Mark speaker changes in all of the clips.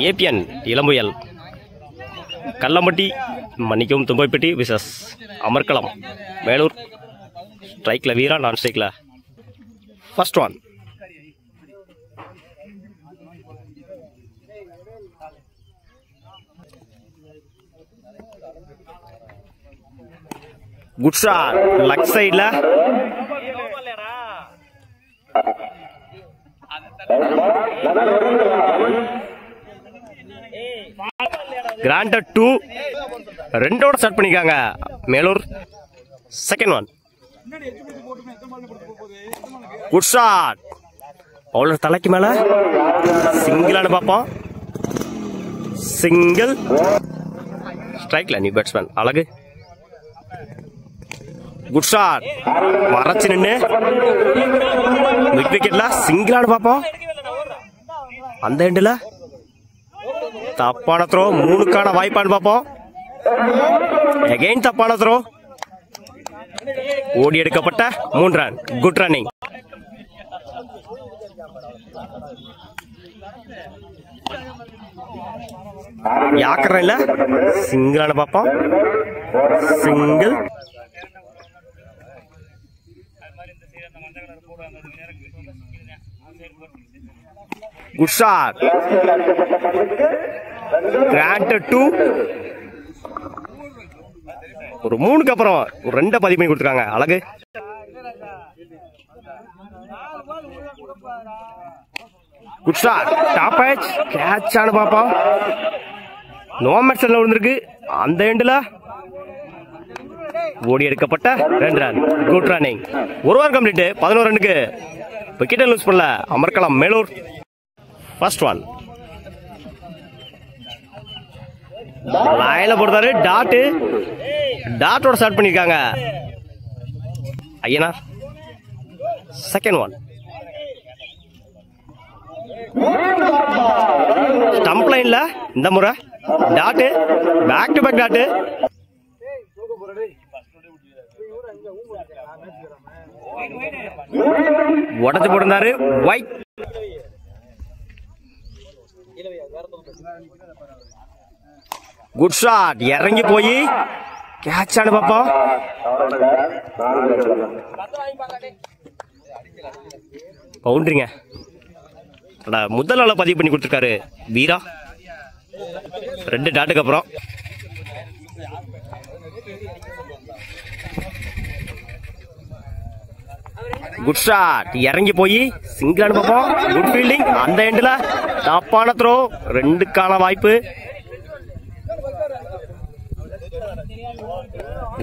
Speaker 1: ABN இளம்புயல் Kallampatti மன்னிக்கவும் Thumbaipatti versus Amarkalam Melur. ஸ்ட்ரைக்கில் வீரா, நான் ஸ்ட்ரைக்கில் first one. Good shot leg சைடில். கிராண்டட் 2 ரெண்டோட ஸ்டார்ட் பண்ணிருக்காங்க Melur. Second one. Good shot bowler தலைக்கு மேல சிங்கிளானு பார்ப்போம். சிங்கிள். ஸ்ட்ரைக்ல நியூ பேட்ஸ்மேன் அழகு. குட் ஷாட் மறைச்சு நின்று மிட் விக்கெட்ல சிங்கிளானு பார்ப்போம். அந்த எண்டில் தப்பான த்ரோ, 3க்கான வாய்ப்பான்னு பார்ப்போம். அகைன் தப்பான த்ரோ. ஓடி எடுக்கப்பட்ட 3 ரன். Good running. யாக்கர் இல்ல சிங்கிளான பார்ப்போம். சிங்கிள். குட் ஷாட் கிராண்டட் 2. ஒரு 3க்கு அப்புறம் ஒரு 2 பதிவு பண்ணி கொடுத்துருக்காங்க அழகு. Good shot top edge catch ஆனு பாப்போம். நோ மேட்ச்ல விழுந்திருக்கு. அந்த எண்டில் ஓடி எடுக்கப்பட்ட 2 ரன். Good running. ஒரு ஓவர் கம்ப்ளீட். 11 ரன்னுக்கு விக்கெட்டை லூஸ் பண்ணல அமர்கலம் மேலூர். First one. லைன்ல போடுறாரு. டாட்டோட ஸ்டார்ட் பண்ணிருக்காங்க ஐயனார். Second one. ஸ்டம்ப் லைன்ல இந்த முறை dot. Back to back dot. உடச்சு போட்டிருந்தாரு. ஒயிட். குட் ஷாட் இறங்கி போய் கேட்ச் ஆனு பாப்போம். பவுண்டரிங்க. முதல் நாள பதிவு பண்ணி கொடுத்துருக்காரு வீரா. 2 டாட்டுக்கு அப்புறம். குட் ஷாட் இறங்கி போய் சிங்கிள் பார்ப்போம். Good fielding. அந்த எண்டில் தப்பான த்ரோ. 2க்கான வாய்ப்பு.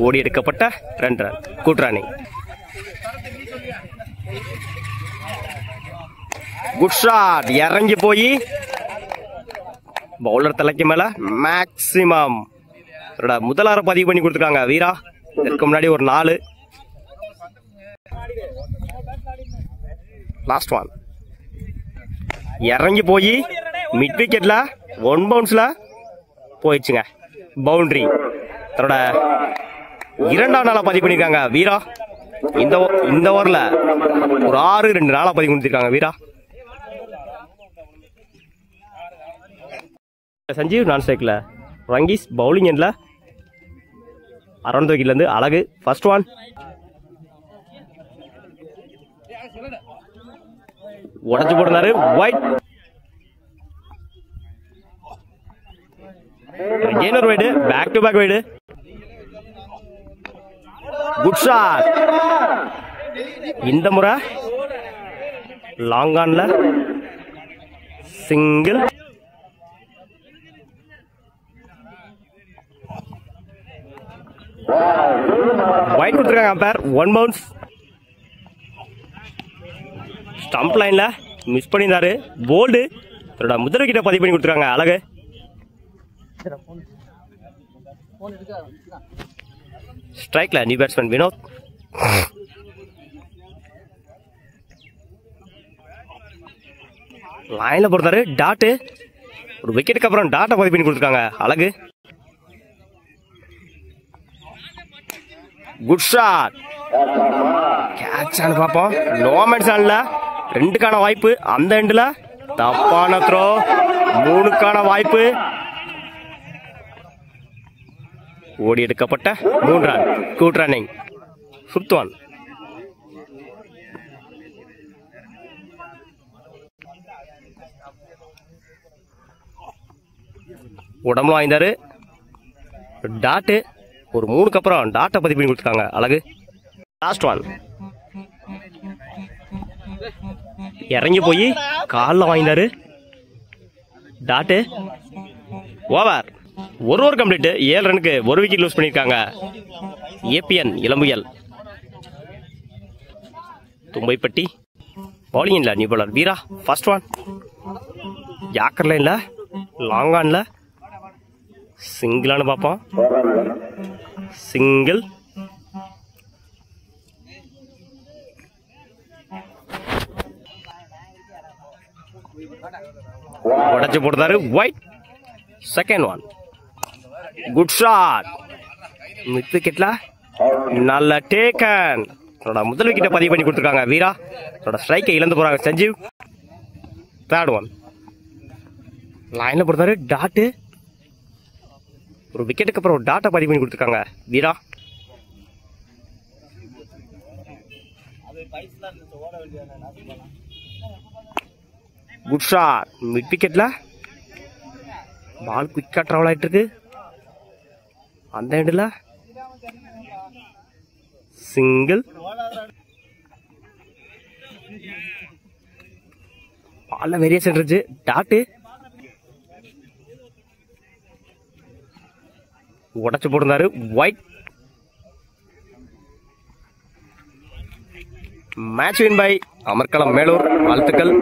Speaker 1: ஓடி எடுக்கப்பட்ட 2 run. Good running. Good shot இறங்கி போய் பவுலர் தலைக்கு மேல மேக்சிமம் முதலார பதிவு பண்ணி கொடுத்துருக்காங்க வீரா. இதற்கு முன்னாடி ஒரு 4. Last one. இறங்கி போய் மிட் விக்கெட்ல 1 பவுன்ஸ்ல போயிடுச்சுங்க. பவுண்டரி. தன்னோட 2ஆம் நாளா பதிவு பண்ணிருக்காங்க வீரா. இந்த ஓவர்ல ஒரு 6-2 நாளா பதிவு பண்ணிருக்காங்க வீரா. சஞ்சீவ் நான் ஸ்ட்ரைக்ல. ரங்கீஸ் பவுலிங் எண்ட்ல அரௌண்ட் விக்கெட்ல இருந்து அழகு. First one. உடச்சு போடுறாரு. ஒயிட். ஜெயினர் wide. Back to back wide. Good shot. இந்த முறை லாங் ஆன்ல சிங்கிள். ஒயிட் கொடுத்துருக்காங்க அம்பையர். 1 பவுன்ஸ். ஸ்டம்ப் லைன்ல மிஸ் பண்ணியிருந்தாரு. போல்டு. முதல் விக்கெட்டை பதிவு பண்ணி கொடுத்துருக்காங்க அழகு. ஸ்ட்ரைக்ல நியூ பேட்ஸ்மேன் வினோத். லைன்ல போடுறாரு. டாட். ஒரு விக்கெட்டுக்கு அப்புறம் டாட்டை பதிவு பண்ணி கொடுத்துருக்காங்க அழகு. குட் ஷாட் கேட்ச் ஆனு பார்ப்போம். நோ மேட்ச் ஆன்ல 2க்கான வாய்ப்பு. அந்த எண்டில் தப்பான த்ரோ. 3க்கான வாய்ப்பு. ஓடி எடுக்கப்பட்ட 3 run. Good running. 5th one. உடம்புல வாய்ந்தாரு. டாட்டு ஒரு 3க்கு அப்புறம் டாட்டை பதிவு பண்ணி கொடுத்துருக்காங்க. அழகு. Last one. இறங்கி போய் காலில் வாய்ந்தாரு. Dot over. ஒரு கம்ப்ளீட். 7 ரனுக்கு 1 விக்கெட் லூஸ் பண்ணியிருக்காங்க ஏபிஎன் இளம்புயல். தும்பைப்பட்டி பவுலிங் இல்லை new bowler Veera. First one. Yorker லைன்ல லாங் ஆன்ல சிங்கிளானு பார்ப்போம். சிங்கிள். உடச்சு போடுறாரு. Wide. Second one. Good shot. Mid விக்கெட்ல நல்ல டேக்கன். முதல் விக்கெட்டை பதிவு பண்ணி கொடுத்துருக்காங்க வீரா. ஸ்ட்ரைக்கை இழந்து போறாங்க சஞ்சீவ். Third one. லைன்ல போடுறாரு. டாட்டு ஒரு விக்கெட்டுக்கு அப்புறம் டாட்டா பதிவு பண்ணி கொடுத்துருக்காங்க வீரா. Good shot. மிட் விக்கெட்ல பால் குயிக்கா டிராவல் ஆயிட்டு இருக்கு. அந்த எண்டில் சிங்கிள். பால்ல வேரியேஷன் இருந்துச்சு. டாட்டு உடச்சு போட்டிருந்தாரு. Wide. Match win by Amarkalam Melur. வாழ்த்துக்கள்.